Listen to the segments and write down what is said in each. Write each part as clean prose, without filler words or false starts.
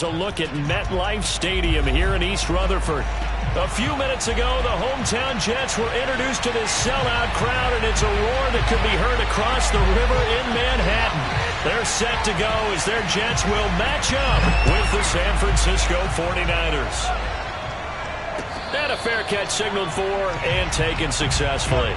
A look at MetLife Stadium here in East Rutherford. A few minutes ago, the hometown Jets were introduced to this sellout crowd, and it's a roar that could be heard across the river in Manhattan. They're set to go as their Jets will match up with the San Francisco 49ers. And a fair catch signaled for and taken successfully.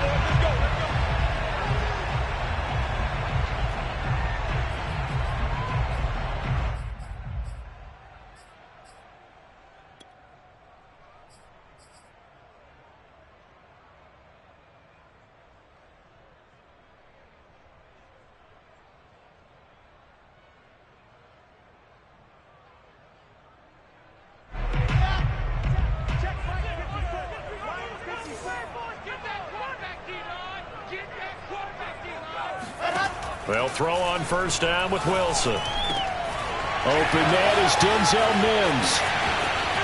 They'll throw on first down with Wilson. Open that is Denzel Mims.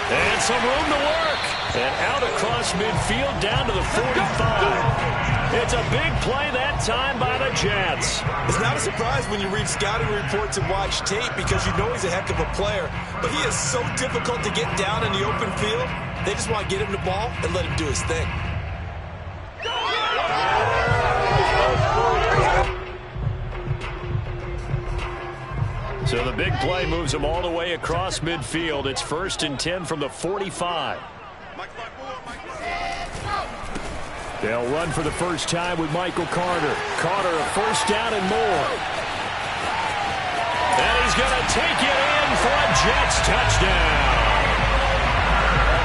And some room to work. And out across midfield down to the 45. It's a big play that time by the Jets. It's not a surprise when you read scouting reports and watch tape because you know he's a heck of a player. But he is so difficult to get down in the open field. They just want to get him the ball and let him do his thing. So the big play moves them all the way across midfield. It's 1st and 10 from the 45. They'll run for the first time with Michael Carter. Carter a first down and more. And he's going to take it in for a Jets touchdown.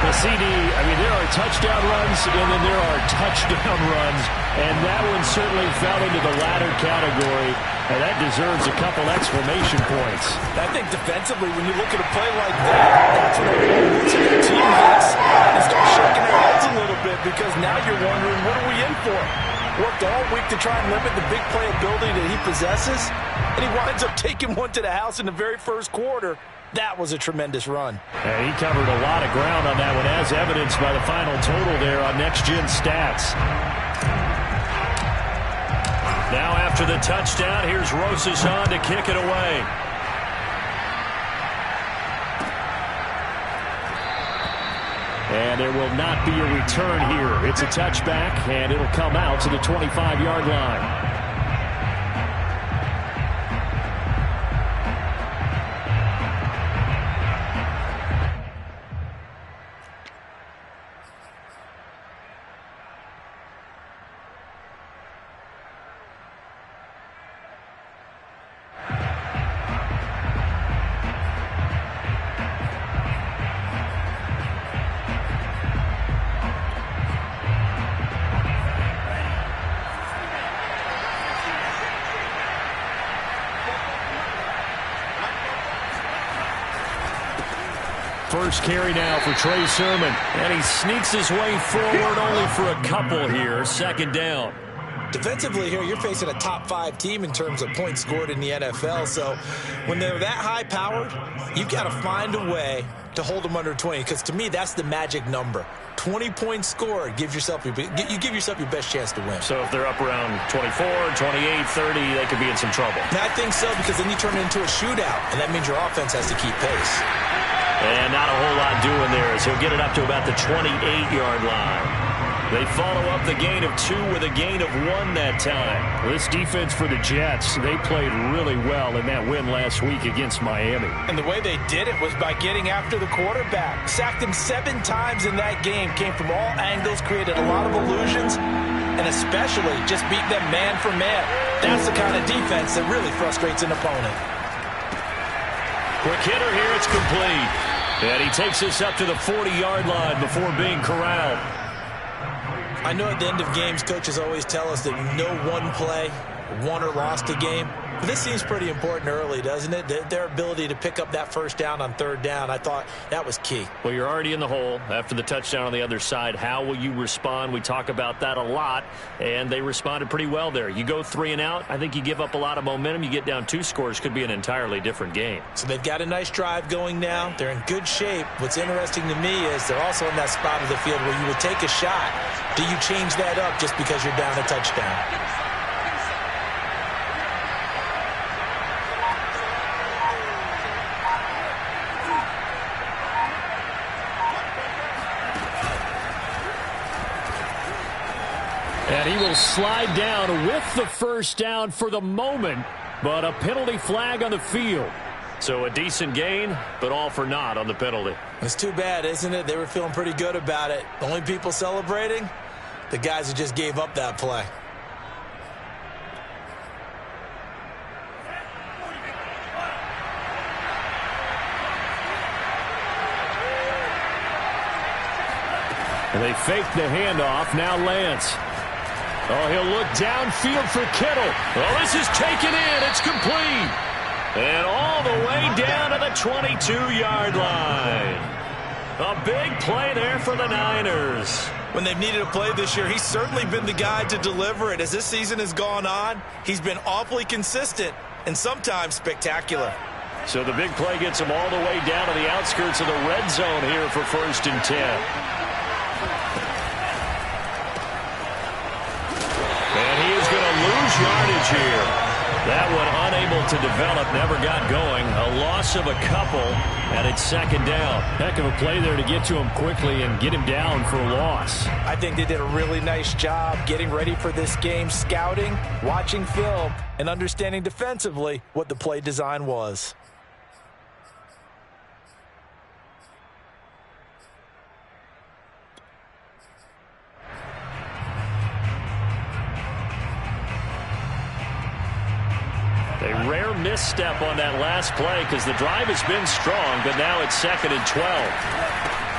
The CD, there are touchdown runs and then there are touchdown runs. And that one certainly fell into the latter category. And that deserves a couple exclamation points. I think defensively, when you look at a play like that, that's when everyone looks at their teammates and start shaking their heads a little bit because now you're wondering, what are we in for? Worked all week to try and limit the big play ability that he possesses, and he winds up taking one to the house in the very first quarter. That was a tremendous run. And he covered a lot of ground on that one, as evidenced by the final total there on Next Gen Stats. Now after the touchdown, here's Rosas on to kick it away. And there will not be a return here. It's a touchback, and it'll come out to the 25-yard line. First carry now for Trey Sermon. And he sneaks his way forward only for a couple here. 2nd down. Defensively here, you're facing a top 5 team in terms of points scored in the NFL. So when they're that high-powered, you've got to find a way to hold them under 20. Because to me, that's the magic number. 20 points scored, you give yourself your best chance to win. So if they're up around 24, 28, 30, they could be in some trouble. And I think so, because then you turn it into a shootout, and that means your offense has to keep pace. And not a whole lot doing there as he'll get it up to about the 28-yard line. They follow up the gain of 2 with a gain of 1 that time. This defense for the Jets, they played really well in that win last week against Miami. And the way they did it was by getting after the quarterback. Sacked him 7 times in that game. Came from all angles, created a lot of illusions, and especially just beat them man for man. That's the kind of defense that really frustrates an opponent. Quick hitter here, it's complete. And he takes us up to the 40-yard line before being corralled. I know at the end of games, coaches always tell us that no one play won or lost a game. But this seems pretty important early, doesn't it? Their ability to pick up that first down on 3rd down, I thought that was key. Well, you're already in the hole after the touchdown on the other side. How will you respond? We talk about that a lot, and they responded pretty well there. You go 3 and out, I think you give up a lot of momentum. You get down 2 scores, could be an entirely different game. So they've got a nice drive going now. They're in good shape. What's interesting to me is they're also in that spot of the field where you would take a shot. Do you change that up just because you're down a touchdown? And he will slide down with the first down for the moment, but a penalty flag on the field. So a decent gain, but all for naught on the penalty. It's too bad, isn't it? They were feeling pretty good about it. The only people celebrating, the guys who just gave up that play. And they fake the handoff. Now Lance. Oh, he'll look downfield for Kittle. Oh, this is taken in. It's complete. And all the way down to the 22-yard line. A big play there for the Niners. When they've needed a play this year, he's certainly been the guy to deliver it. As this season has gone on, he's been awfully consistent and sometimes spectacular. So the big play gets him all the way down to the outskirts of the red zone here for 1st and 10. And he is going to lose yardage here. That one unable to develop, never got going. A loss of a couple, and it's 2nd down. Heck of a play there to get to him quickly and get him down for a loss. I think they did a really nice job getting ready for this game, scouting, watching film, and understanding defensively what the play design was. A rare misstep on that last play because the drive has been strong, but now it's 2nd and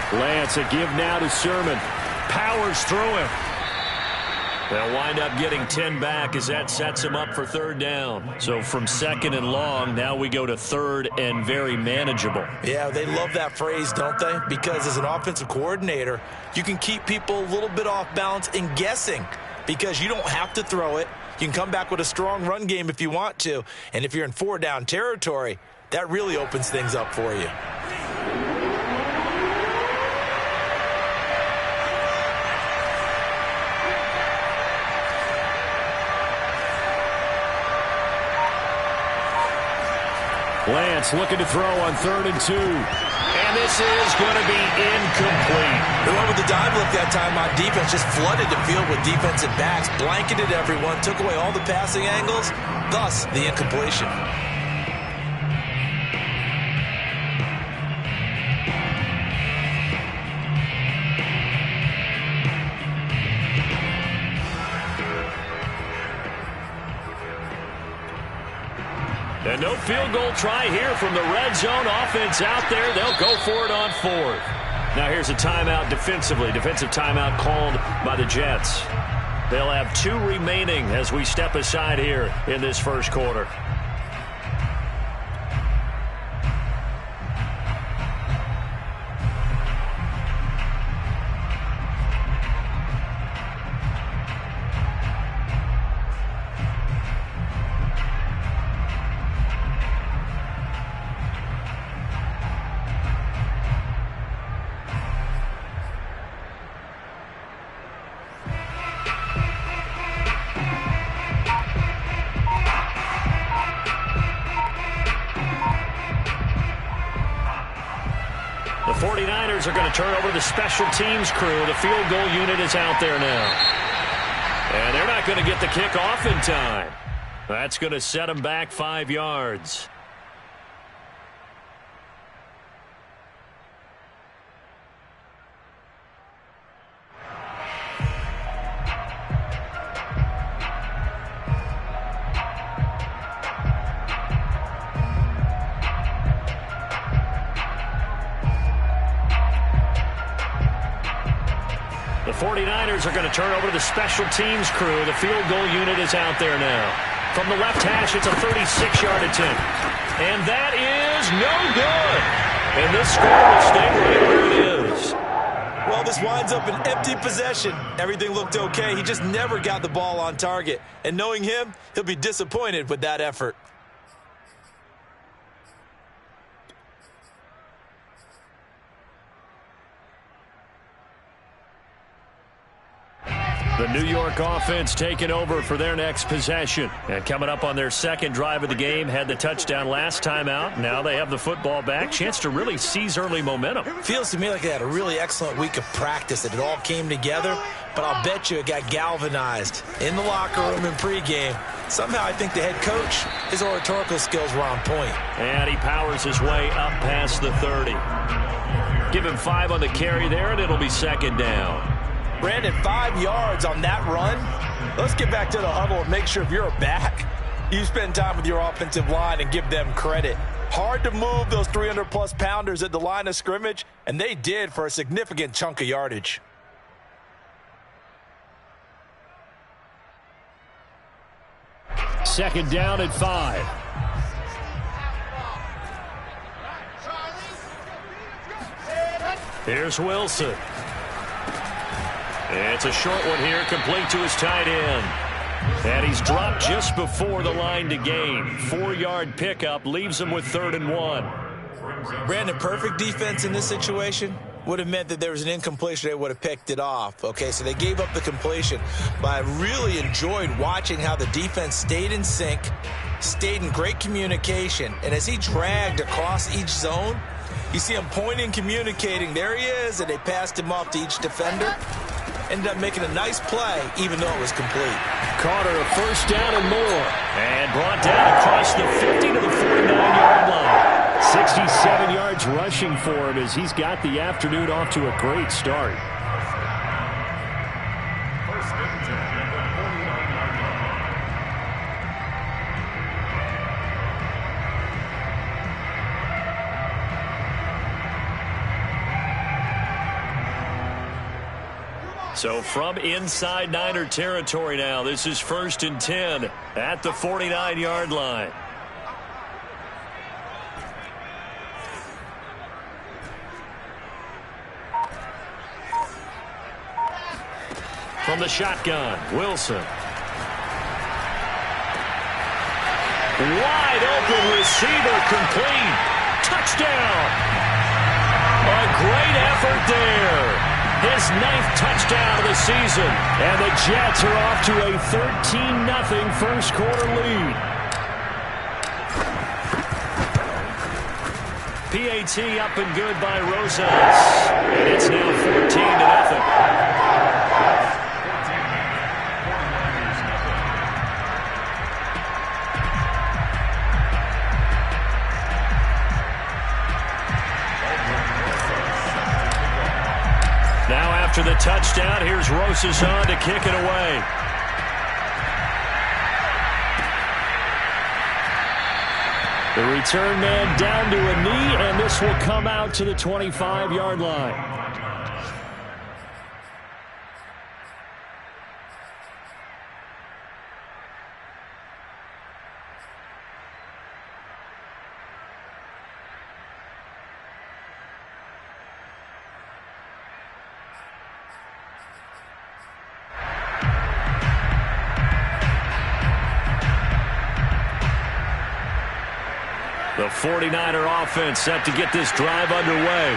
12. Lance, a give now to Sermon. Powers through him. They'll wind up getting 10 back as that sets him up for 3rd down. So from 2nd and long, now we go to 3rd and very manageable. Yeah, they love that phrase, don't they? Because as an offensive coordinator, you can keep people a little bit off balance and guessing because you don't have to throw it. You can come back with a strong run game if you want to. And if you're in 4-down territory, that really opens things up for you. Lance looking to throw on 3rd and 2. And this is going to be incomplete. They went with the dive look that time on defense, just flooded the field with defensive backs, blanketed everyone, took away all the passing angles, thus the incompletion. And no field goal try here from the red zone. Offense out there. They'll go for it on 4th. Now here's a timeout defensively. Defensive timeout called by the Jets. They'll have 2 remaining as we step aside here in this 1st quarter. The 49ers are going to turn over the special teams crew. The field goal unit is out there now. And they're not going to get the kickoff in time. That's going to set them back 5 yards. The 49ers are going to turn over to the special teams crew. The field goal unit is out there now. From the left hash, it's a 36-yard attempt. And that is no good. And this score will stay right where it is. Well, this winds up an empty possession. Everything looked okay. He just never got the ball on target. And knowing him, he'll be disappointed with that effort. The New York offense taking over for their next possession. And coming up on their second drive of the game, had the touchdown last time out. Now they have the football back. Chance to really seize early momentum. Feels to me like they had a really excellent week of practice, that it all came together. But I'll bet you it got galvanized in the locker room and pregame. Somehow I think the head coach, his oratorical skills were on point. And he powers his way up past the 30. Give him 5 on the carry there, and it'll be second down. Brandon, 5 yards on that run. Let's get back to the huddle and make sure if you're a back, you spend time with your offensive line and give them credit. Hard to move those 300-plus pounders at the line of scrimmage, and they did for a significant chunk of yardage. Second down at 5. Here's Wilson. It's a short one here, complete to his tight end. And he's dropped just before the line to gain. 4-yard pickup leaves him with 3rd and 1. Brandon, perfect defense in this situation would have meant that there was an incompletion. They would have picked it off. Okay, so they gave up the completion. But I really enjoyed watching how the defense stayed in sync, stayed in great communication. And as he dragged across each zone, you see him pointing, communicating. There he is, and they passed him off to each defender. Ended up making a nice play, even though it was complete. Carter, a first down and more. And brought down across the 50 to the 49-yard line. 67 yards rushing for him as he's got the afternoon off to a great start. So from inside Niner territory now, this is 1st and 10 at the 49-yard line. From the shotgun, Wilson. Wide open receiver, complete. Touchdown. A great effort there. His 9th touchdown of the season. And the Jets are off to a 13-0 first quarter lead. PAT up and good by Rosas. And it's now 14-0. After the touchdown, here's Rosas on to kick it away. The return man down to a knee, and this will come out to the 25-yard line. The 49er offense set to get this drive underway.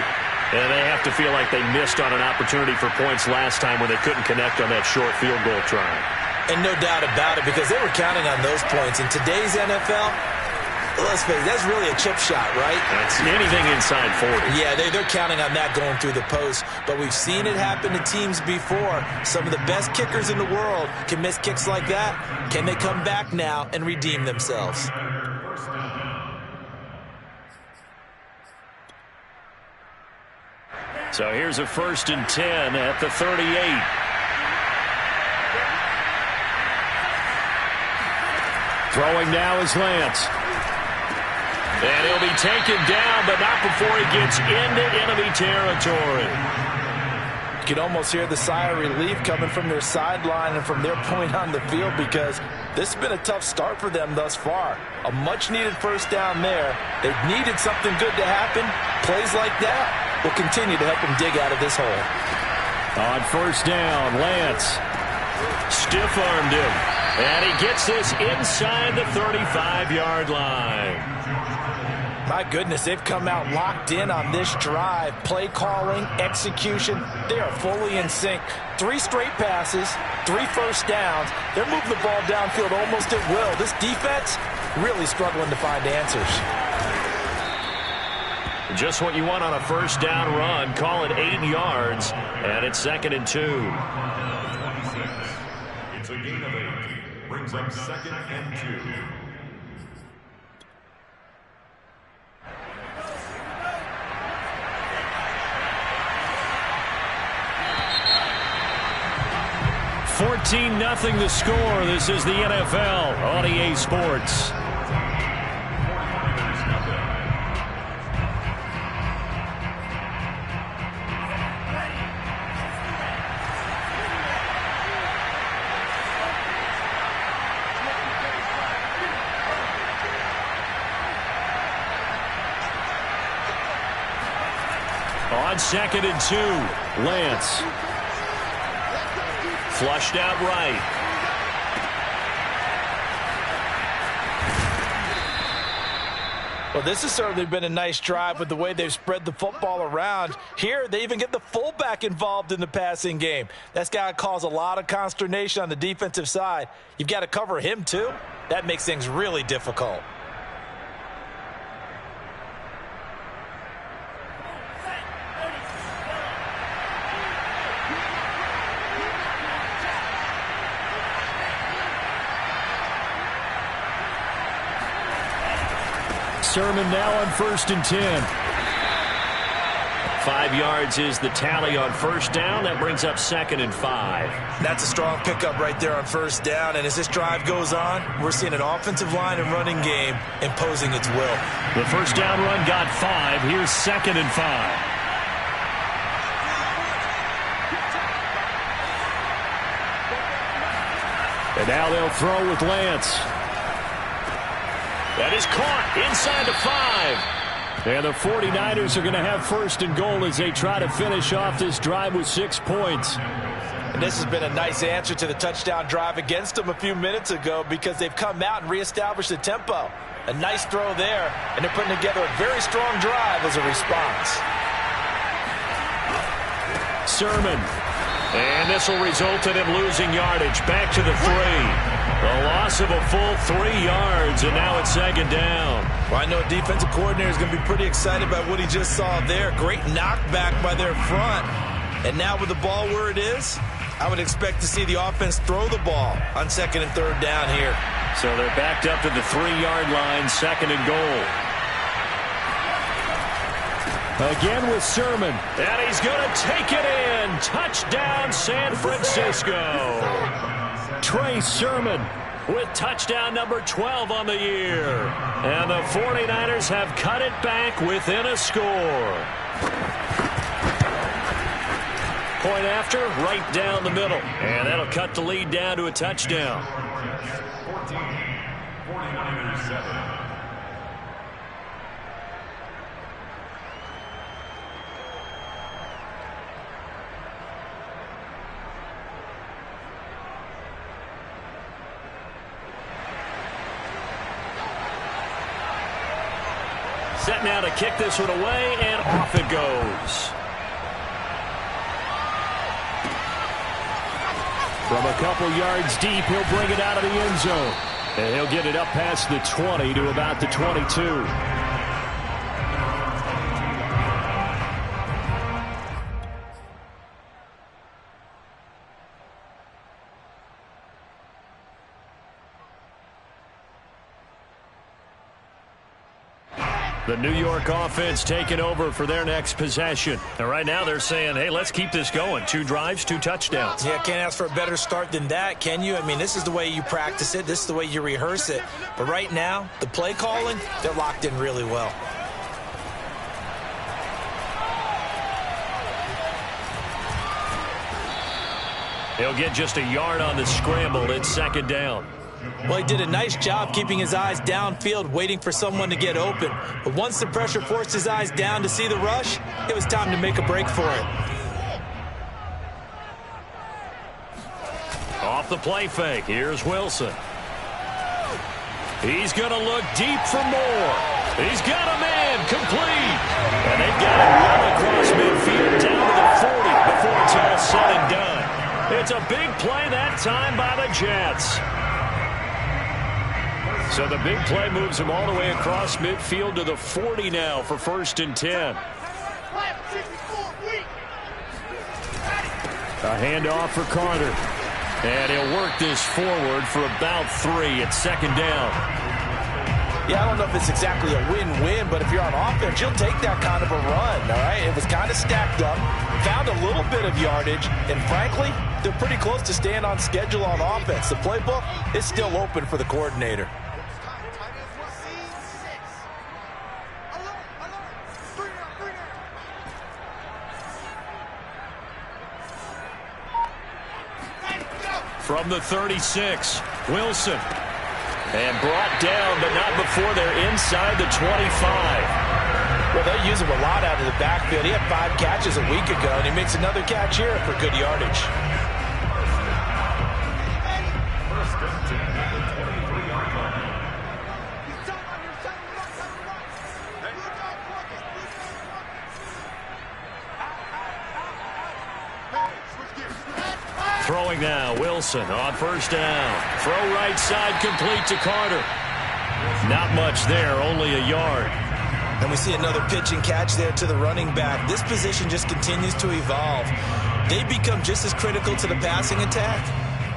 And they have to feel like they missed on an opportunity for points last time when they couldn't connect on that short field goal try. And no doubt about it, because they were counting on those points. In today's NFL, let's face it, that's really a chip shot, right? That's anything inside 40. Yeah, they're counting on that going through the post. But we've seen it happen to teams before. Some of the best kickers in the world can miss kicks like that. Can they come back now and redeem themselves? So here's a 1st and 10 at the 38. Throwing now is Lance. And he'll be taken down, but not before he gets into enemy territory. You can almost hear the sigh of relief coming from their sideline and from their point on the field, because this has been a tough start for them thus far. A much-needed first down there. They've needed something good to happen. Plays like that will continue to help them dig out of this hole. On first down, Lance stiff-armed him. And he gets this inside the 35-yard line. My goodness, they've come out locked in on this drive. Play calling, execution, they are fully in sync. 3 straight passes, 3 first downs. They're moving the ball downfield almost at will. This defense really struggling to find answers. Just what you want on a first down run. Call it 8 yards, and it's 2nd and 2. It's a gain of 8. Brings up 2nd and 2. Nothing the score. This is the NFL on EA Sports. On 2nd and 2, Lance. Flushed out right. Well, this has certainly been a nice drive with the way they've spread the football around. Here, they even get the fullback involved in the passing game. That's got to cause a lot of consternation on the defensive side. You've got to cover him, too. That makes things really difficult. Sermon now on 1st and 10. 5 yards is the tally on first down. That brings up 2nd and 5. That's a strong pickup right there on first down. And as this drive goes on, we're seeing an offensive line and running game imposing its will. The first down run got 5. Here's 2nd and 5. And now they'll throw with Lance. That is caught inside the 5. And the 49ers are going to have 1st and goal as they try to finish off this drive with 6 points. And this has been a nice answer to the touchdown drive against them a few minutes ago because they've come out and reestablished the tempo. A nice throw there, and they're putting together a very strong drive as a response. Sermon. And this will result in him losing yardage. Back to the 3. A loss of a full 3 yards, and now it's 2nd down. Well, I know a defensive coordinator is going to be pretty excited about what he just saw there. Great knockback by their front. And now with the ball where it is, I would expect to see the offense throw the ball on 2nd and 3rd down here. So they're backed up to the 3-yard line, 2nd and goal. Again with Sermon. And he's going to take it in. Touchdown, San Francisco. Trey Sermon with touchdown number 12 on the year. And the 49ers have cut it back within a score. Point after, right down the middle. And that'll cut the lead down to a touchdown. 14, 49ers 7. Set now to kick this one away, and off it goes. From a couple yards deep, he'll bring it out of the end zone. And he'll get it up past the 20 to about the 22. The New York offense taking over for their next possession. And right now they're saying, hey, let's keep this going. 2 drives, 2 touchdowns. Yeah, can't ask for a better start than that, can you? I mean, this is the way you practice it. This is the way you rehearse it. But right now, the play calling, they're locked in really well. He'll get just a yard on the scramble. It's 2nd down. Well, he did a nice job keeping his eyes downfield, waiting for someone to get open. But once the pressure forced his eyes down to see the rush, it was time to make a break for it. Off the play fake, here's Wilson. He's going to look deep for more. He's got a man complete. And they've got it well across midfield down to the 40 before it's all said and done. It's a big play that time by the Jets. So the big play moves him all the way across midfield to the 40 now for 1st and 10. A handoff for Carter. And he'll work this forward for about 3 at 2nd down. Yeah, I don't know if it's exactly a win-win, but if you're on offense, you'll take that kind of a run, all right? It was kind of stacked up, found a little bit of yardage, and frankly, they're pretty close to staying on schedule on offense. The playbook is still open for the coordinator. From the 36, Wilson. And brought down, but not before they're inside the 25. Well, they use him a lot out of the backfield. He had 5 catches a week ago, and he makes another catch here for good yardage. Throwing now, Wilson on 1st down. Throw right side complete to Carter. Not much there, only a yard. And we see another pitch and catch there to the running back. This position just continues to evolve. They become just as critical to the passing attack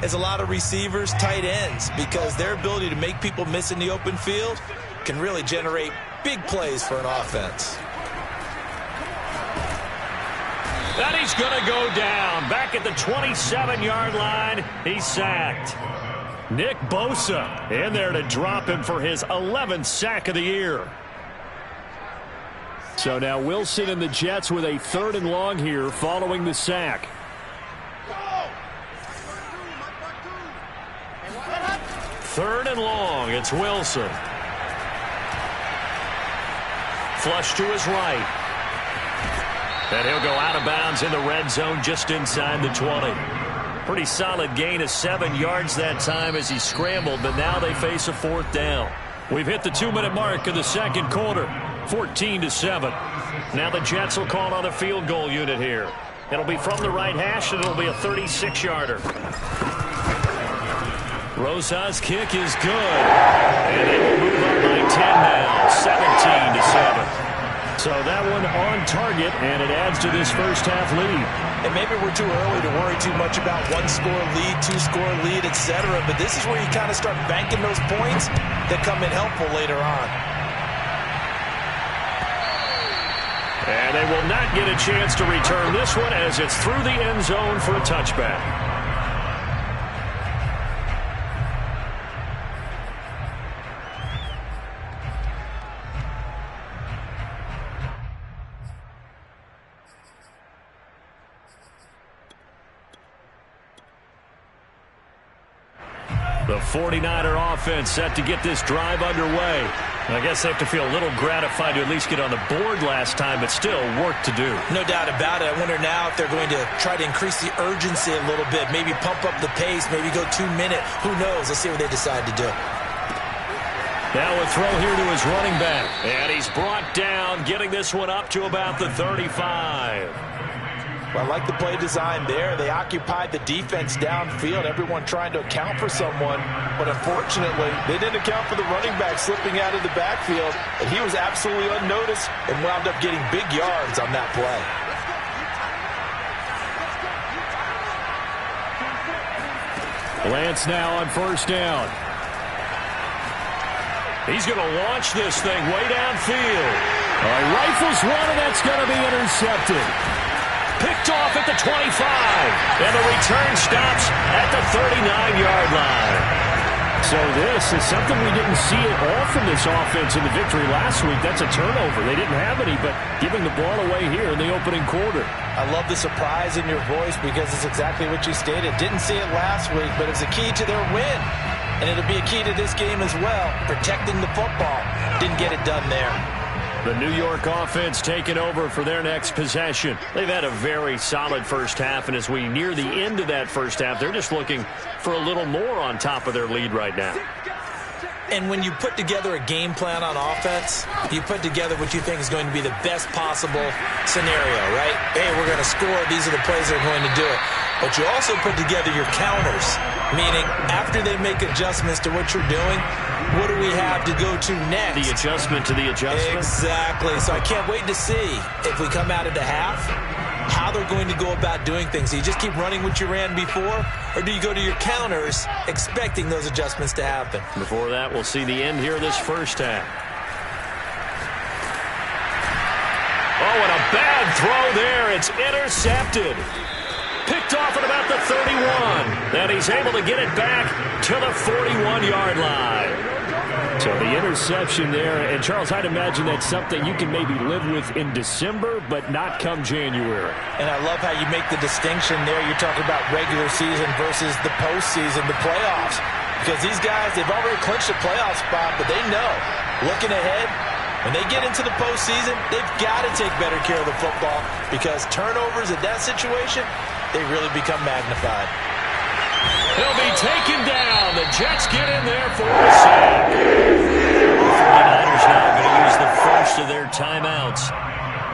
as a lot of receivers, tight ends, because their ability to make people miss in the open field can really generate big plays for an offense. And he's going to go down. Back at the 27-yard line, he's sacked. Nick Bosa in there to drop him for his 11th sack of the year. So now Wilson and the Jets with a 3rd and long here following the sack. Third and long, it's Wilson. Flush to his right. And he'll go out of bounds in the red zone just inside the 20. Pretty solid gain of 7 yards that time as he scrambled, but now they face a 4th down. We've hit the 2-minute mark of the 2nd quarter, 14-7. Now the Jets will call on a field goal unit here. It'll be from the right hash, and it'll be a 36-yarder. Rosa's kick is good. And they will move up by 10 now, 17-7. So that one on target, and it adds to this first half lead. And maybe we're too early to worry too much about 1-score lead, 2-score lead, etc. But this is where you kind of start banking those points that come in helpful later on. And they will not get a chance to return this one as it's through the end zone for a touchback. The 49er offense set to get this drive underway. I guess they have to feel a little gratified to at least get on the board last time, but still work to do. No doubt about it. I wonder now if they're going to try to increase the urgency a little bit, maybe pump up the pace, maybe go 2-minute. Who knows? Let's see what they decide to do. Now a throw here to his running back. And he's brought down, getting this one up to about the 35. Well, I like the play design there. They occupied the defense downfield, everyone trying to account for someone. But unfortunately, they didn't account for the running back slipping out of the backfield. And he was absolutely unnoticed and wound up getting big yards on that play. Lance now on 1st down. He's going to launch this thing way downfield. Rifles one, and that's going to be intercepted. Picked off at the 25. And the return stops at the 39-yard line. So this is something we didn't see at all from this offense in the victory last week. That's a turnover. They didn't have any, but giving the ball away here in the opening quarter. I love the surprise in your voice because it's exactly what you stated. Didn't see it last week, but it's a key to their win. And it'll be a key to this game as well, protecting the football. Didn't get it done there. The New York offense taking over for their next possession. They've had a very solid first half, and as we near the end of that first half, they're just looking for a little more on top of their lead right now. And when you put together a game plan on offense, you put together what you think is going to be the best possible scenario, right? Hey, we're going to score. These are the plays that are going to do it. But you also put together your counters, meaning after they make adjustments to what you're doing, what do we have to go to next? The adjustment to the adjustment. Exactly. So I can't wait to see if we come out at the half, how they're going to go about doing things. Do you just keep running what you ran before, or do you go to your counters expecting those adjustments to happen? Before that, we'll see the end here of this first half. Oh, and a bad throw there. It's intercepted. Picked off at about the 31. And he's able to get it back to the 41-yard line. So the interception there, and Charles, I'd imagine that's something you can maybe live with in December, but not come January. And I love how you make the distinction there. You're talking about regular season versus the postseason, the playoffs. Because these guys, they've already clinched a playoff spot, but they know, looking ahead, when they get into the postseason, they've got to take better care of the football because turnovers in that situation, they really become magnified. He'll be taken down. The Jets get in there for a sack. The 49ers now going to use the first of their timeouts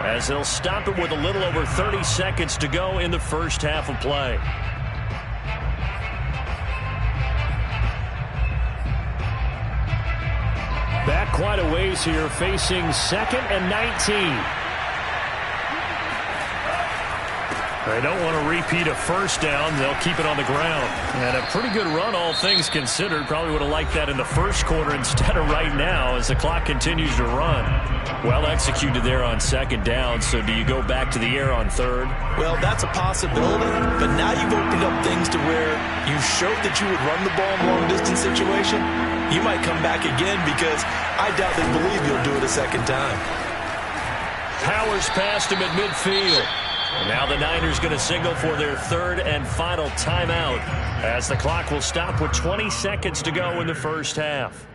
as they'll stop it with a little over 30 seconds to go in the first half of play. Back quite a ways here, facing 2nd and 19. They don't want to repeat a first down. They'll keep it on the ground. And a pretty good run, all things considered. Probably would have liked that in the first quarter instead of right now as the clock continues to run. Well executed there on 2nd down. So do you go back to the air on 3rd? Well, that's a possibility. But now you've opened up things to where you showed that you would run the ball in a long-distance situation. You might come back again because I doubt they believe you'll do it a second time. Powers past him at midfield. And now the Niners going to signal for their 3rd and final timeout as the clock will stop with 20 seconds to go in the first half.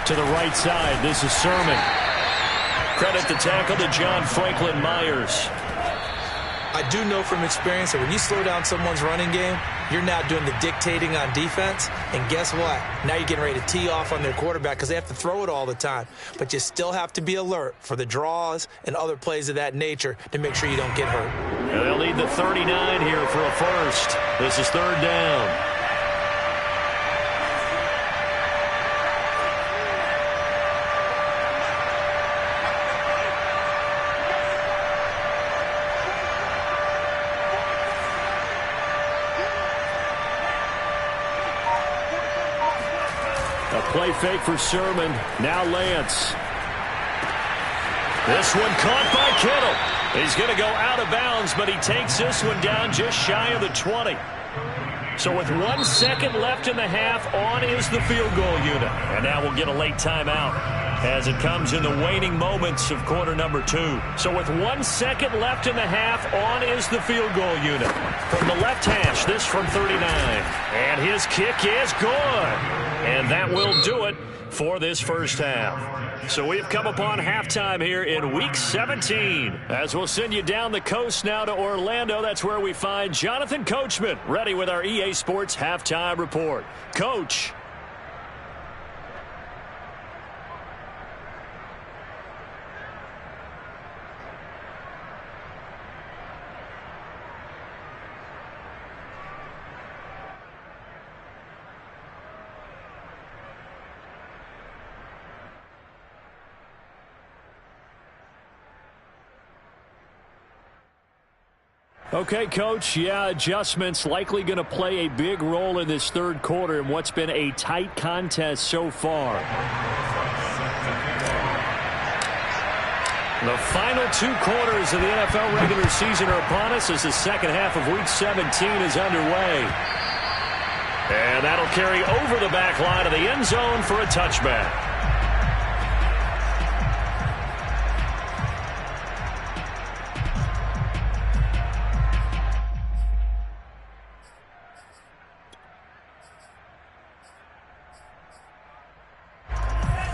To the right side, this is Sermon. Credit the tackle to John Franklin Myers. I do know from experience that when you slow down someone's running game, you're now doing the dictating on defense. And guess what? Now you're getting ready to tee off on their quarterback because they have to throw it all the time. But you still have to be alert for the draws and other plays of that nature to make sure you don't get hurt. And they'll need the 39 here for a first. This is 3rd down. Play fake for Sermon. Now Lance. This one caught by Kittle. He's going to go out of bounds, but he takes this one down just shy of the 20. So with 1 second left in the half, on is the field goal unit. And now we'll get a late timeout as it comes in the waning moments of quarter number 2. So with 1 second left in the half, on is the field goal unit. From the left hash, this from 39. And his kick is good. And that will do it for this first half. So we've come upon halftime here in Week 17. As we'll send you down the coast now to Orlando. That's where we find Jonathan Coachman ready with our EA Sports Halftime Report. Coach. Okay, Coach, adjustments likely going to play a big role in this 3rd quarter in what's been a tight contest so far. The final 2 quarters of the NFL regular season are upon us as the second half of Week 17 is underway. And that'll carry over the back line of the end zone for a touchback.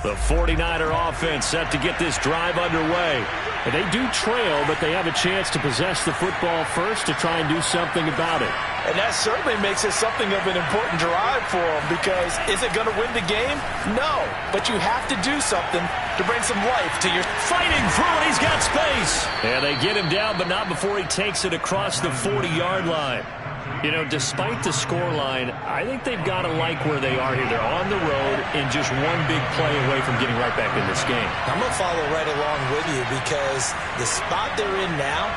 The 49er offense set to get this drive underway. And they do trail, but they have a chance to possess the football first to try and do something about it. And that certainly makes it something of an important drive for them, because is it going to win the game? No, but you have to do something to bring some life to your... Fighting through it, he's got space. And they get him down, but not before he takes it across the 40-yard line. You know, despite the scoreline, I think they've got to like where they are here. They're on the road and just one big play away from getting right back in this game. I'm going to follow right along with you, because the spot they're in now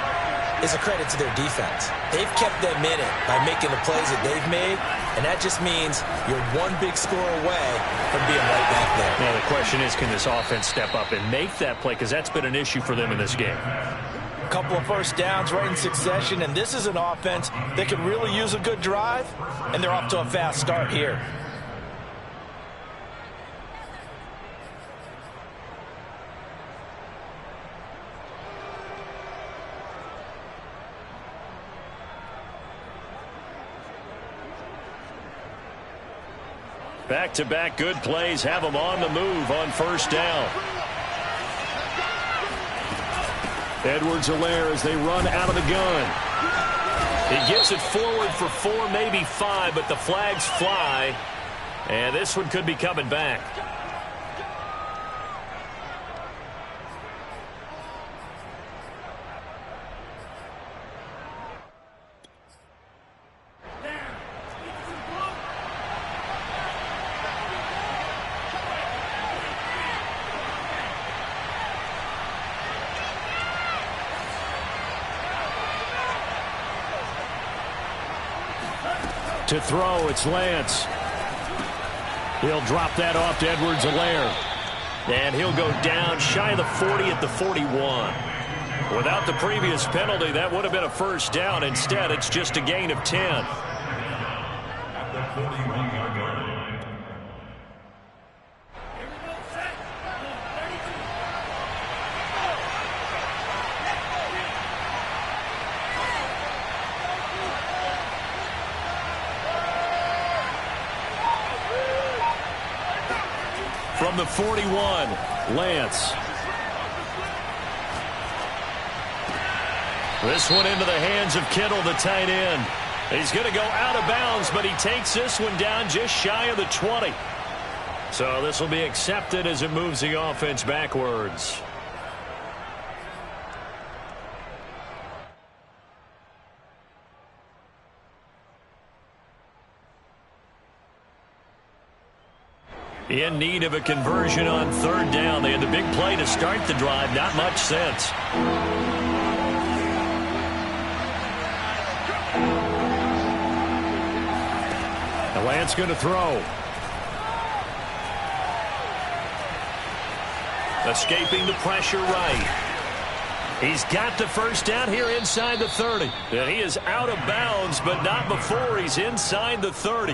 is a credit to their defense. They've kept them in it by making the plays that they've made, and that just means you're one big score away from being right back there. Now the question is, can this offense step up and make that play? Because that's been an issue for them in this game. A couple of first downs right in succession, and this is an offense that could really use a good drive, and they're off to a fast start here. Back-to-back good plays have them on the move on first down. Edwards-Helaire as they run out of the gun. He gets it forward for 4, maybe 5, but the flags fly. And this one could be coming back. To throw, it's Lance. He'll drop that off to Edwards-Helaire. And he'll go down shy of the 40 at the 41. Without the previous penalty, that would have been a first down. Instead, it's just a gain of 10. At the 41-yard line. From the 41, Lance. This one into the hands of Kittle, the tight end. He's going to go out of bounds, but he takes this one down just shy of the 20. So this will be accepted as it moves the offense backwards. In need of a conversion on third down. They had the big play to start the drive. Not much sense. The Lance going to throw. Escaping the pressure right. He's got the first down here inside the 30. And he is out of bounds, but not before he's inside the 30.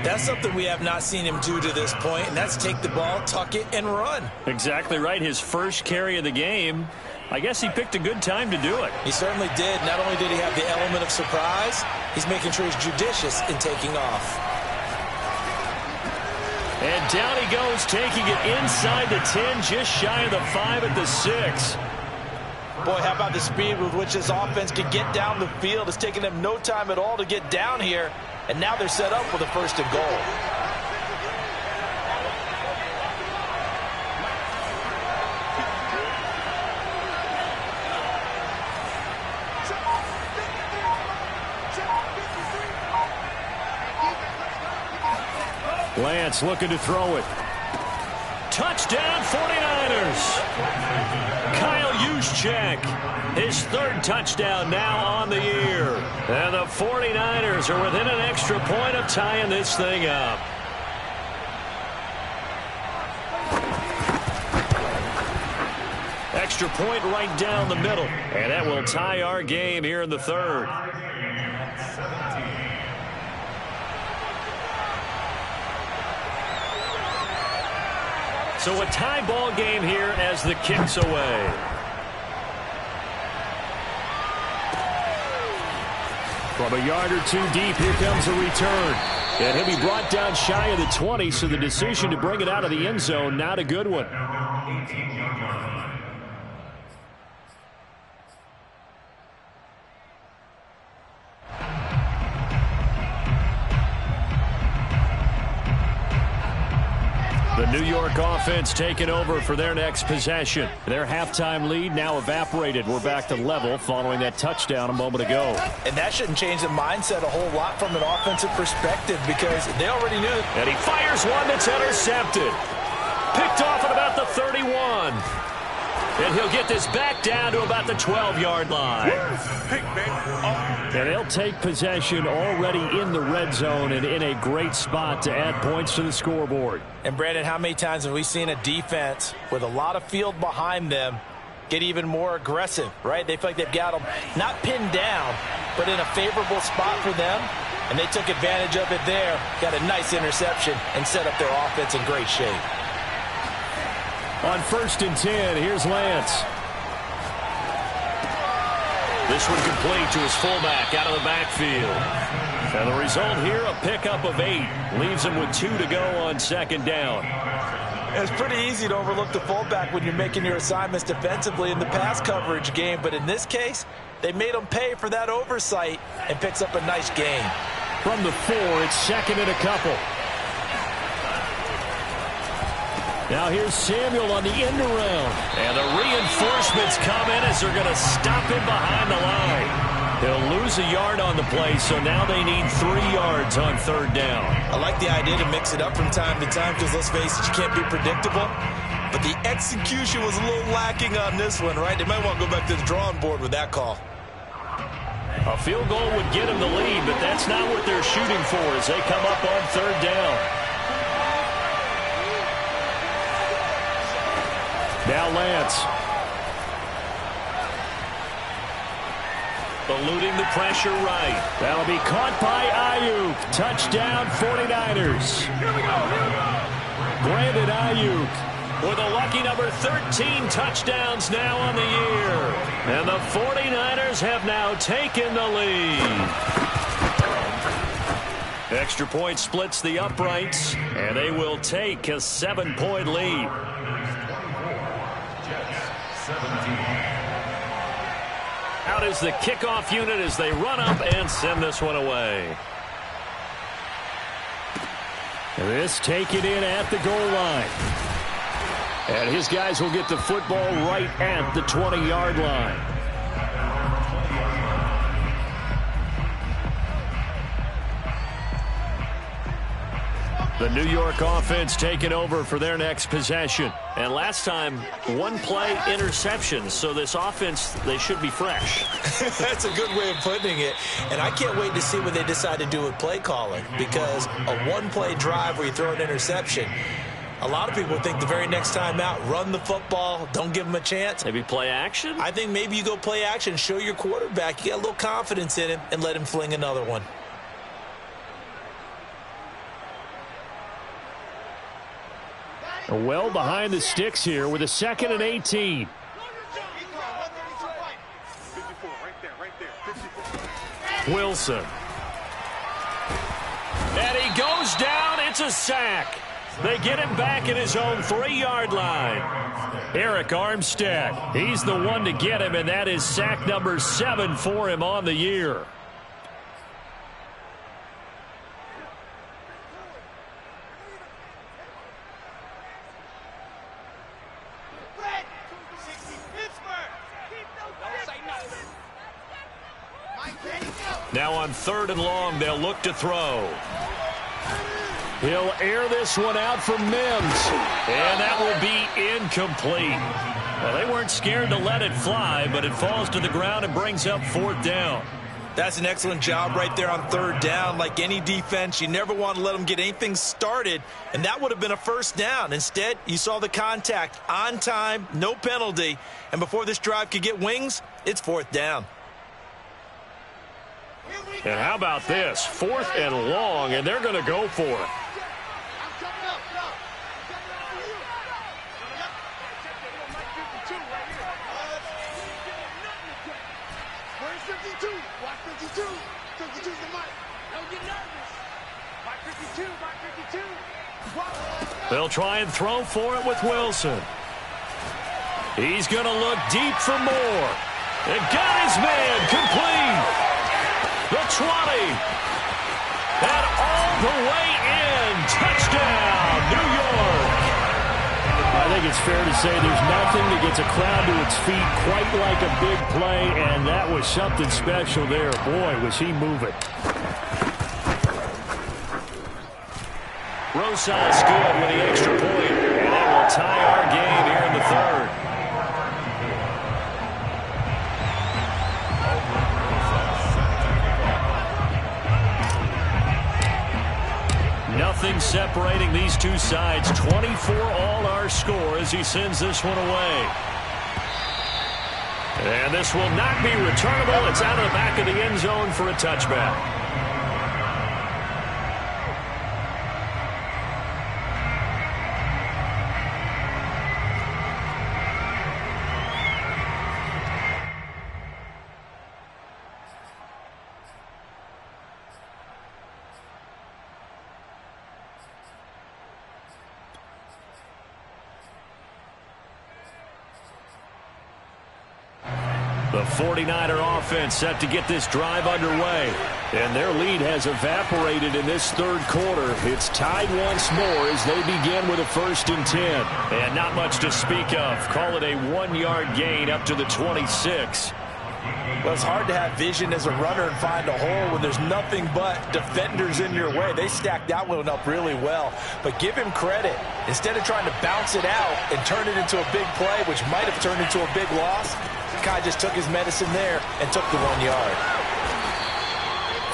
That's something we have not seen him do to this point, and that's take the ball, tuck it, and run. Exactly right. His first carry of the game. I guess he picked a good time to do it. He certainly did. Not only did he have the element of surprise, he's making sure he's judicious in taking off. And down he goes, taking it inside the 10, just shy of the 5 at the 6. Boy, how about the speed with which this offense can get down the field? It's taken them no time at all to get down here, and now they're set up for the first and goal. Lance looking to throw it. Touchdown 49ers. Kyle Juszczyk, his third touchdown now on the year. And the 49ers are within an extra point of tying this thing up. Extra point right down the middle. And that will tie our game here in the third. So a tie ball game here as the kick's away. From a yard or two deep, here comes a return. And he'll be brought down shy of the 20, so the decision to bring it out of the end zone, not a good one. The New York offense taking over for their next possession. Their halftime lead now evaporated. We're back to level following that touchdown a moment ago. And that shouldn't change the mindset a whole lot from an offensive perspective because they already knew. And he fires one that's intercepted. Picked off at about the 31. And he'll get this back down to about the 12-yard line. And they'll take possession already in the red zone and in a great spot to add points to the scoreboard. And, Brandon, how many times have we seen a defense with a lot of field behind them get even more aggressive, right? They feel like they've got them not pinned down, but in a favorable spot for them. And they took advantage of it there, got a nice interception, and set up their offense in great shape. On 1st and 10, here's Lance. This one complete to his fullback out of the backfield. And the result here, a pickup of 8. Leaves him with 2 to go on 2nd down. It's pretty easy to overlook the fullback when you're making your assignments defensively in the pass coverage game. But in this case, they made him pay for that oversight and picks up a nice gain. From the 4, it's 2nd and a couple. Now here's Samuel on the end around. And the reinforcements come in as they're going to stop him behind the line. He'll lose a yard on the play, so now they need 3 yards on 3rd down. I like the idea to mix it up from time to time because, let's face it, you can't be predictable. But the execution was a little lacking on this one, right? They might want to go back to the drawing board with that call. A field goal would get him the lead, but that's not what they're shooting for as they come up on 3rd down. Now Lance. Eluding the pressure right. That'll be caught by Ayuk. Touchdown 49ers. Brandon Ayuk with a lucky number 13 touchdowns now on the year. And the 49ers have now taken the lead. Extra point splits the uprights, and they will take a 7-point lead. Out is the kickoff unit as they run up and send this one away. This taken in at the goal line. And his guys will get the football right at the 20-yard line. The New York offense taking over for their next possession. And last time, 1-play interception. So this offense, they should be fresh. That's a good way of putting it. And I can't wait to see what they decide to do with play calling. Because a 1-play drive where you throw an interception, a lot of people think the very next time out, run the football, don't give them a chance. Maybe play action? I think maybe you go play action, show your quarterback, you got a little confidence in him, and let him fling another one. Well behind the sticks here with a 2nd and 18. Wilson. And he goes down. It's a sack. They get him back at his own 3-yard line. Eric Armstead. He's the one to get him, and that is sack number 7 for him on the year. Now on 3rd and long, they'll look to throw. He'll air this one out for Mims. And that will be incomplete. Well, they weren't scared to let it fly, but it falls to the ground and brings up 4th down. That's an excellent job right there on 3rd down. Like any defense, you never want to let them get anything started, and that would have been a 1st down. Instead, you saw the contact on time, no penalty, and before this drive could get wings, it's 4th down. And how about this? 4th and long, and they're going to go for it. They'll try and throw for it with Wilson. He's going to look deep for more. And got his man complete. The 20. And all the way in. Touchdown, New York. I think it's fair to say there's nothing that gets a crowd to its feet quite like a big play, and that was something special there. Boy, was he moving. Rosas good with the extra point, and that will tie our game here in the third. Nothing separating these two sides. 24 all our score as he sends this one away. And this will not be returnable. It's out of the back of the end zone for a touchback. The 49er offense set to get this drive underway. And their lead has evaporated in this third quarter. It's tied once more as they begin with a 1st and 10. And not much to speak of. Call it a 1-yard gain up to the 26. Well, it's hard to have vision as a runner and find a hole when there's nothing but defenders in your way. They stacked that one up really well. But give him credit. Instead of trying to bounce it out and turn it into a big play, which might have turned into a big loss, Kai just took his medicine there and took the 1 yard.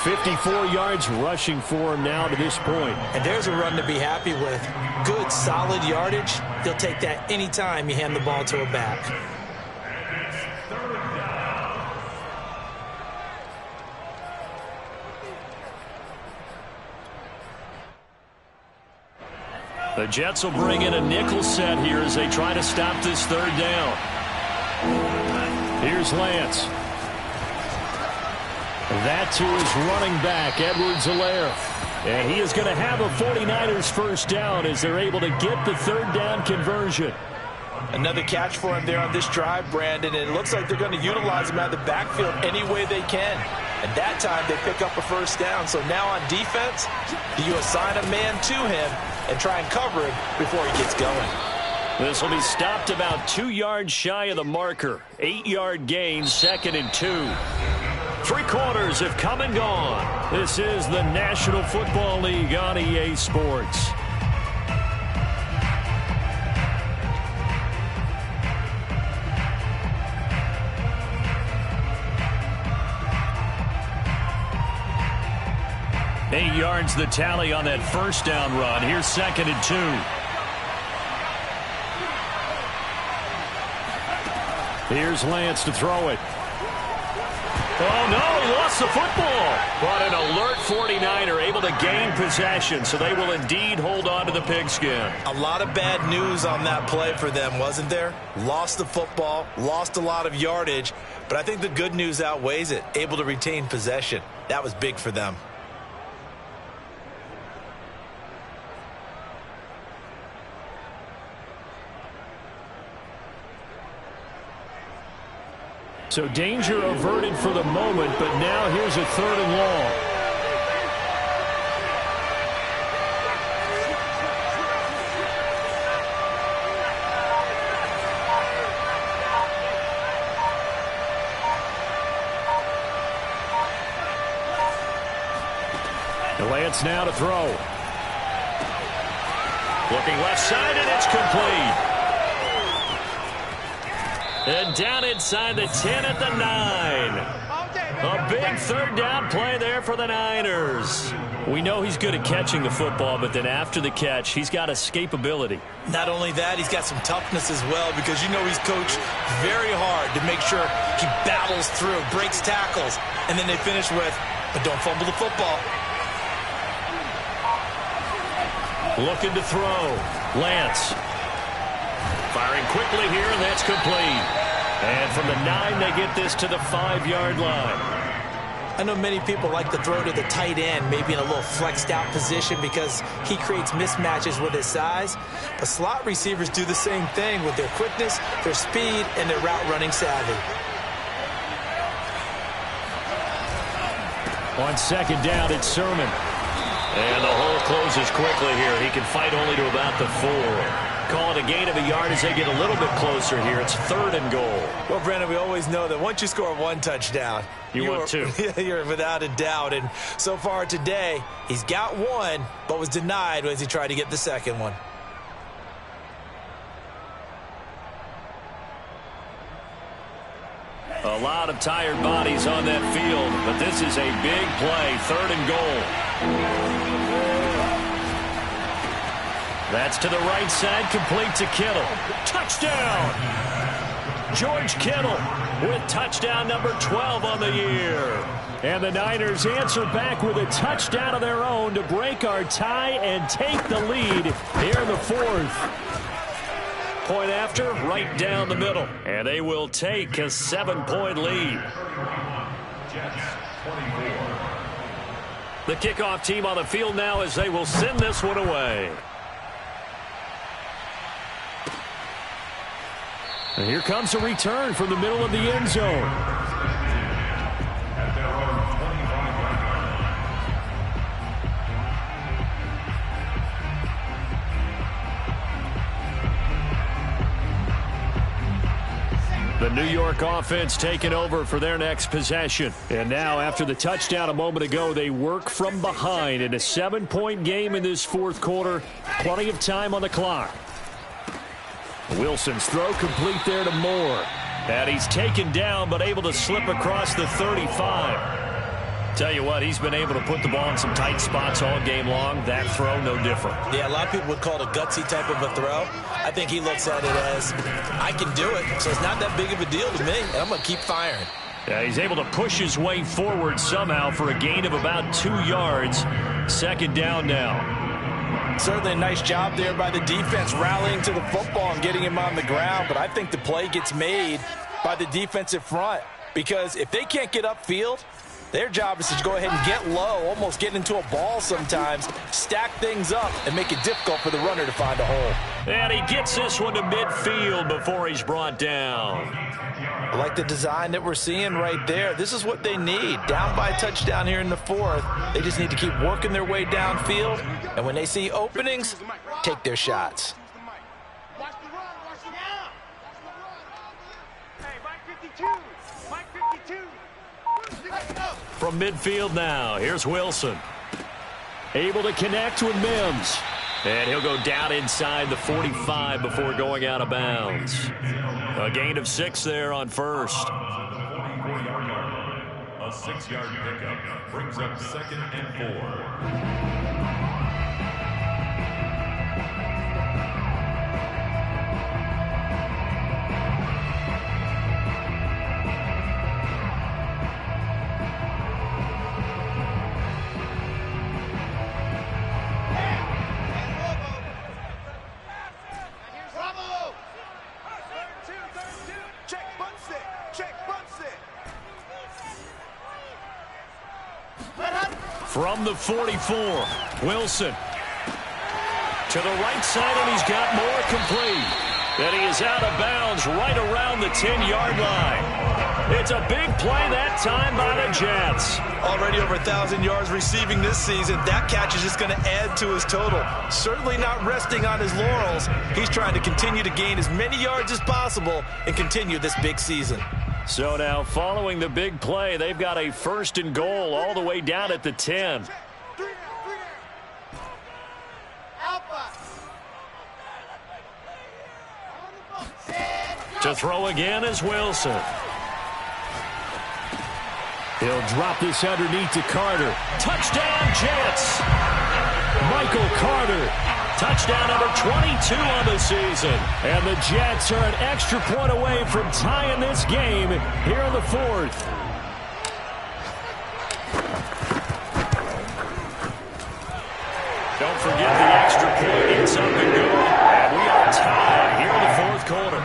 54 yards rushing for him now to this point. And there's a run to be happy with. Good, solid yardage. He'll take that anytime you hand the ball to a back. The Jets will bring in a nickel set here as they try to stop this 3rd down. Here's Lance. That to his running back, Edwards-Helaire. And he is going to have a 49ers 1st down as they're able to get the 3rd down conversion. Another catch for him there on this drive, Brandon. And it looks like they're going to utilize him out of the backfield any way they can. And that time they pick up a 1st down. So now on defense, do you assign a man to him and try and cover him before he gets going? This will be stopped about 2 yards shy of the marker. 8-yard gain, 2nd and 2. 3 quarters have come and gone. This is the National Football League on EA Sports. Eight yards the tally on that 1st down run. Here's 2nd and 2. Here's Lance to throw it. Oh, no, he lost the football. But an alert 49er able to gain possession, so they will indeed hold on to the pigskin. A lot of bad news on that play for them, wasn't there? Lost the football, lost a lot of yardage, but I think the good news outweighs it. Able to retain possession. That was big for them. So danger averted for the moment, but now here's a 3rd and long. The Lance now to throw. Looking left side, and it's complete. And down inside the 10 at the 9. A big 3rd down play there for the Niners. We know he's good at catching the football, but then after the catch, he's got escapability. Not only that, he's got some toughness as well, because you know he's coached very hard to make sure he battles through, breaks tackles, and then they finish with, but don't fumble the football. Looking to throw. Lance. Firing quickly here, and that's complete. And from the 9, they get this to the 5-yard line. I know many people like to throw to the tight end, maybe in a little flexed out position because he creates mismatches with his size. But slot receivers do the same thing with their quickness, their speed, and their route running savvy. On second down, it's Sermon. And the hole closes quickly here. He can fight only to about the 4. Call it a gain of a yard as they get a little bit closer here. It's 3rd and goal. Well, Brandon, we always know that once you score 1 touchdown, you want 2. You're without a doubt. And so far today, he's got 1, but was denied as he tried to get the second one. A lot of tired bodies on that field, but this is a big play. 3rd and goal. That's to the right side, complete to Kittle. Touchdown! George Kittle with touchdown number 12 on the year. And the Niners answer back with a touchdown of their own to break our tie and take the lead here in the 4th. Point after, right down the middle. And they will take a 7-point lead. The kickoff team on the field now as they will send this one away. And here comes a return from the middle of the end zone. The New York offense taking over for their next possession. And now, after the touchdown a moment ago, they work from behind in a 7-point game in this 4th quarter. Plenty of time on the clock. Wilson's throw complete there to Moore. And he's taken down but able to slip across the 35. Tell you what, he's been able to put the ball in some tight spots all game long. That throw, no different. Yeah, a lot of people would call it a gutsy type of a throw. I think he looks at it as, I can do it, so it's not that big of a deal to me, and I'm going to keep firing. Yeah, he's able to push his way forward somehow for a gain of about 2 yards. 2nd down now. Certainly a nice job there by the defense rallying to the football and getting him on the ground, but I think the play gets made by the defensive front because if they can't get upfield, their job is to go ahead and get low, almost get into a ball sometimes, stack things up, and make it difficult for the runner to find a hole. And he gets this one to midfield before he's brought down. I like the design that we're seeing right there. This is what they need. Down by a touchdown here in the 4th. They just need to keep working their way downfield. And when they see openings, take their shots. From midfield now, here's Wilson. Able to connect with Mims. And he'll go down inside the 45 before going out of bounds. A gain of 6 there on first. A 6-yard pickup brings up 2nd and 4. From the 44, Wilson. To the right side, and he's got more complete. And he is out of bounds right around the 10-yard line. It's a big play that time by the Jets. Already over 1,000 yards receiving this season. That catch is just going to add to his total. Certainly not resting on his laurels. He's trying to continue to gain as many yards as possible and continue this big season. So now, following the big play, they've got a 1st and goal all the way down at the 10. To throw again is Wilson. He'll drop this underneath to Carter. Touchdown, Jets! Michael Carter. Touchdown number 22 on the season. And the Jets are an extra point away from tying this game here in the 4th. Don't forget the extra point. It's up and good. And we are tied here in the 4th quarter.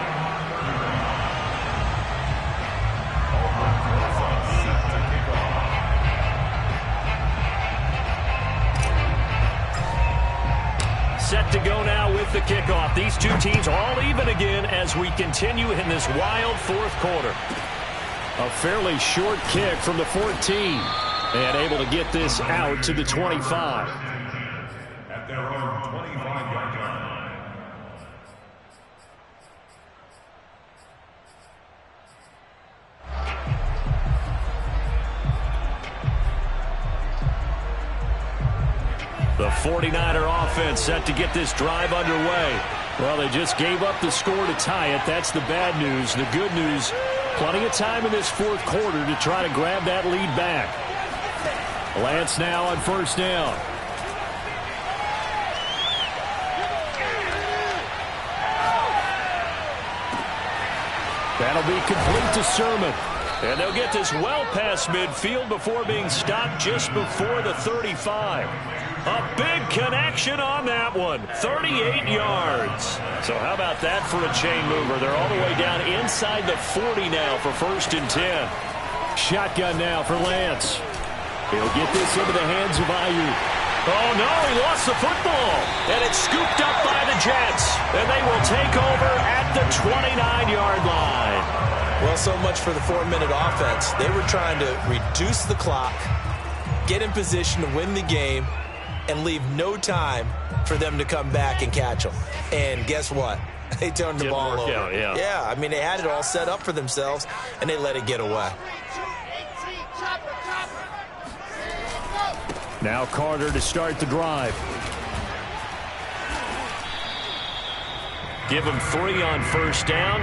go now with the kickoff. These two teams all even again as we continue in this wild fourth quarter. A fairly short kick from the 14. And able to get this out to the 25. At their own 25-yard line. The 49er offense set to get this drive underway. Well, they just gave up the score to tie it. That's the bad news. The good news, plenty of time in this fourth quarter to try to grab that lead back. Lance now on first down. That'll be complete to Sermon. And they'll get this well past midfield before being stopped just before the 35. A big connection on that one. 38 yards. So how about that for a chain mover? They're all the way down inside the 40 now for 1st and 10. Shotgun now for Lance. He'll get this into the hands of Ayuk. Oh, no, he lost the football. And it's scooped up by the Jets. And they will take over at the 29-yard line. Well, so much for the 4-minute offense. They were trying to reduce the clock, get in position to win the game, and leave no time for them to come back and catch them. And guess what? They turned the ball over. Out, yeah. Yeah, I mean, they had it all set up for themselves, and they let it get away. Now Carter to start the drive. Give him 3 on first down.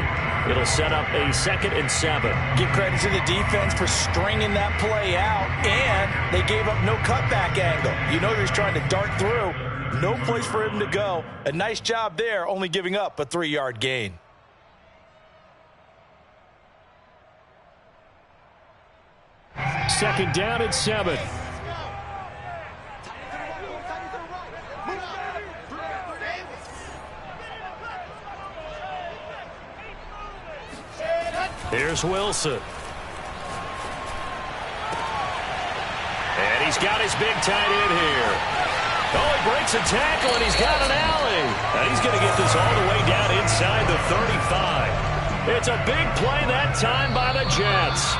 It'll set up a 2nd and 7. Give credit to the defense for stringing that play out, and they gave up no cutback angle. You know he was trying to dart through. No place for him to go. A nice job there, only giving up a 3-yard gain. Second down and 7. Here's Wilson. And he's got his big tight end here. Oh, he breaks a tackle, and he's got an alley. And he's going to get this all the way down inside the 35. It's a big play that time by the Jets.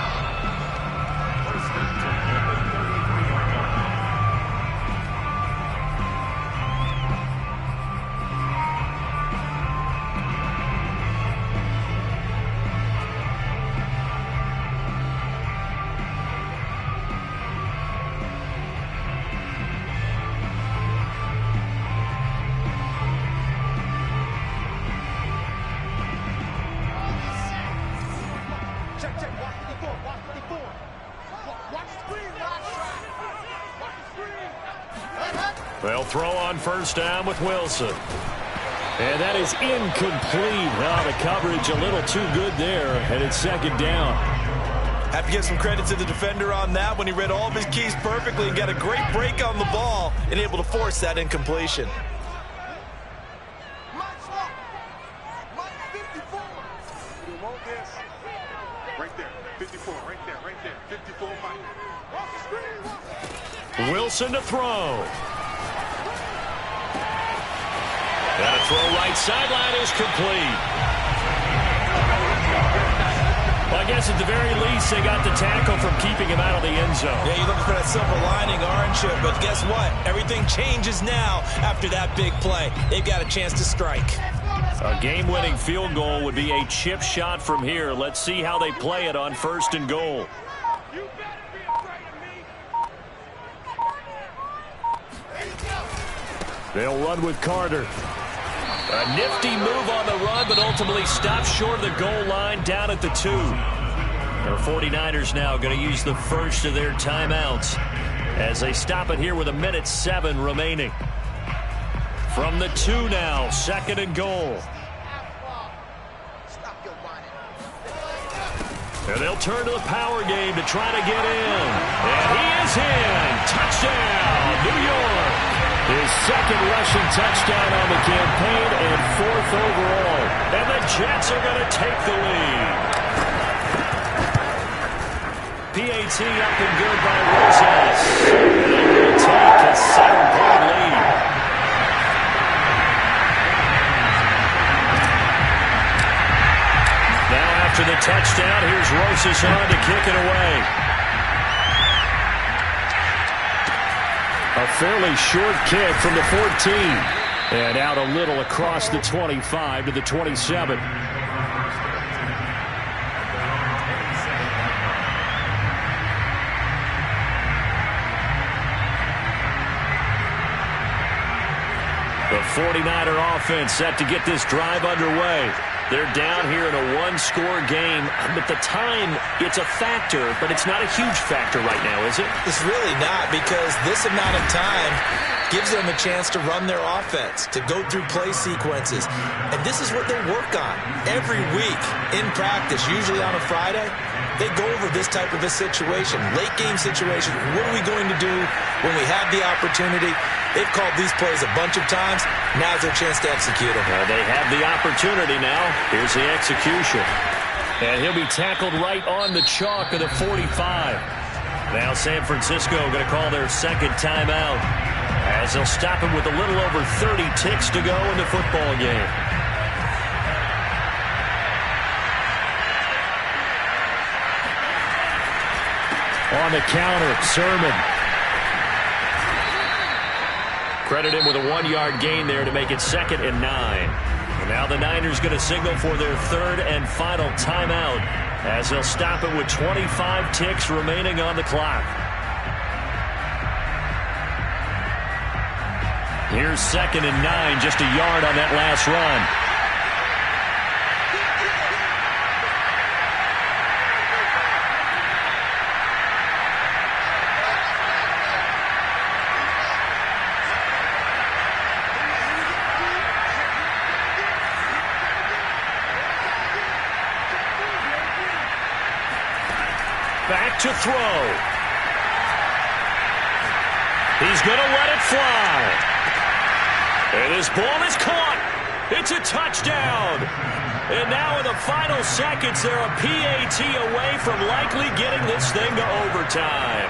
They'll throw on first down with Wilson. And that is incomplete. Well, the coverage a little too good there, and it's 2nd down. Have to give some credit to the defender on that when he read all of his keys perfectly and got a great break on the ball and able to force that incompletion. Wilson to throw. And a throw right sideline is complete. Well, I guess at the very least they got the tackle from keeping him out of the end zone. Yeah, you're looking for that silver lining, aren't you? But guess what? Everything changes now after that big play. They've got a chance to strike. A game-winning field goal would be a chip shot from here. Let's see how they play it on 1st and goal. They'll run with Carter. A nifty move on the run, but ultimately stopped short of the goal line down at the 2. The 49ers now going to use the first of their timeouts as they stop it here with 1:07 remaining. From the 2 now, 2nd and goal. And they'll turn to the power game to try to get in. And he is in. Touchdown, New York. His 2nd rushing touchdown on the campaign and 4th overall. And the Jets are going to take the lead. PAT up and good by Rosas. And they're going to take a 7-point lead. the touchdown. Here's Rosas on to kick it away. A fairly short kick from the 14. And out a little across the 25 to the 27. The 49er offense set to get this drive underway. They're down here in a one-score game. But the time, it's a factor, but it's not a huge factor right now, is it? It's really not, because this amount of time gives them a chance to run their offense, to go through play sequences. And this is what they work on every week in practice, usually on a Friday. They go over this type of a situation, late-game situation. What are we going to do when we have the opportunity? They've called these plays a bunch of times. Now's their chance to execute them. They have the opportunity now. Here's the execution. And he'll be tackled right on the chalk of the 45. Now San Francisco going to call their second timeout, as they'll stop him with a little over 30 ticks to go in the football game. On the counter, Sermon. Credit him with a 1-yard gain there to make it 2nd and 9. And now the Niners going to signal for their third and final timeout, as they'll stop it with 25 ticks remaining on the clock. Here's 2nd and 9, just a yard on that last run. Back to throw. He's going to let it fly. And his ball is caught. It's a touchdown. And now in the final seconds, they're a PAT away from likely getting this thing to overtime.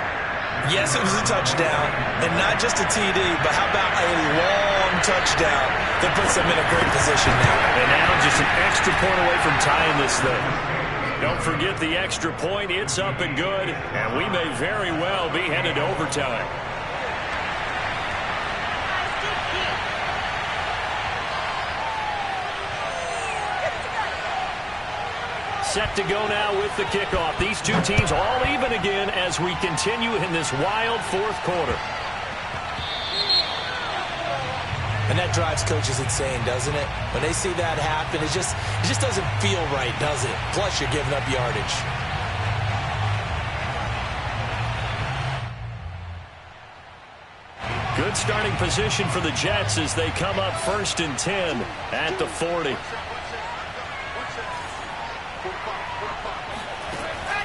Yes, it was a touchdown, and not just a TD, but how about a long touchdown that puts them in a great position now. And now just an extra point away from tying this thing. Don't forget the extra point. It's up and good, and we may very well be headed to overtime. Set to go now with the kickoff. These two teams all even again as we continue in this wild fourth quarter. And that drives coaches insane, doesn't it? When they see that happen, it just doesn't feel right, does it? Plus, you're giving up yardage. Good starting position for the Jets as they come up 1st and 10 at the 40.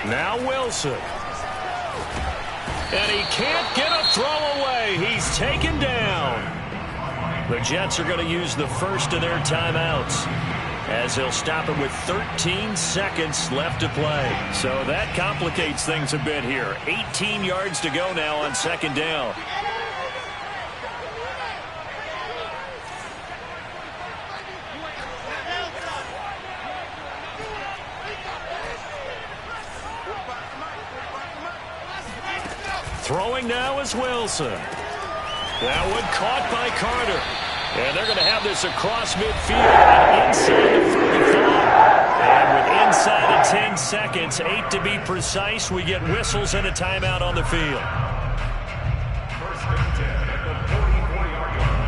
Now Wilson. And he can't get a throw away. He's taken down. The Jets are going to use the first of their timeouts, as they'll stop it with 13 seconds left to play. So that complicates things a bit here. 18 yards to go now on 2nd down. Throwing now is Wilson. That one caught by Carter. And they're going to have this across midfield and inside the 45. And with inside of 10 seconds, 8 to be precise, we get whistles and a timeout on the field. First and 10 at the 44-yard line.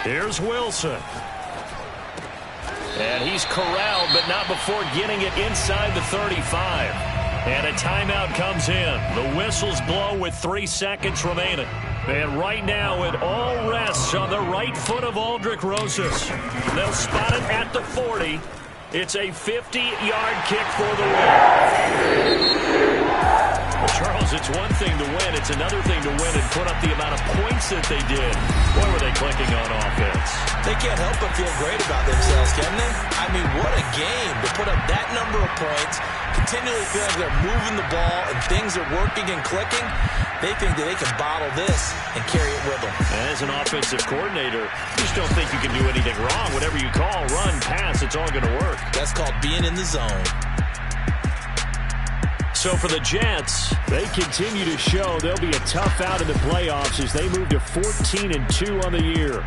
Here's Wilson. And he's corralled, but not before getting it inside the 35. And a timeout comes in. The whistles blow with 3 seconds remaining. And right now it all rests on the right foot of Aldrick Rosas. They'll spot it at the 40. It's a 50-yard kick for the win. Well, Charles, it's one thing to win. It's it's another thing to win and put up the amount of points that they did. Boy, were they clicking on offense. They can't help but feel great about themselves, can they? I mean, what a game to put up that number of points, continually feel like they're moving the ball and things are working and clicking. They think that they can bottle this and carry it with them. As an offensive coordinator, you just don't think you can do anything wrong. Whatever you call, run, pass, it's all going to work. That's called being in the zone. So for the Jets, they continue to show they'll be a tough out in the playoffs as they move to 14-2 on the year.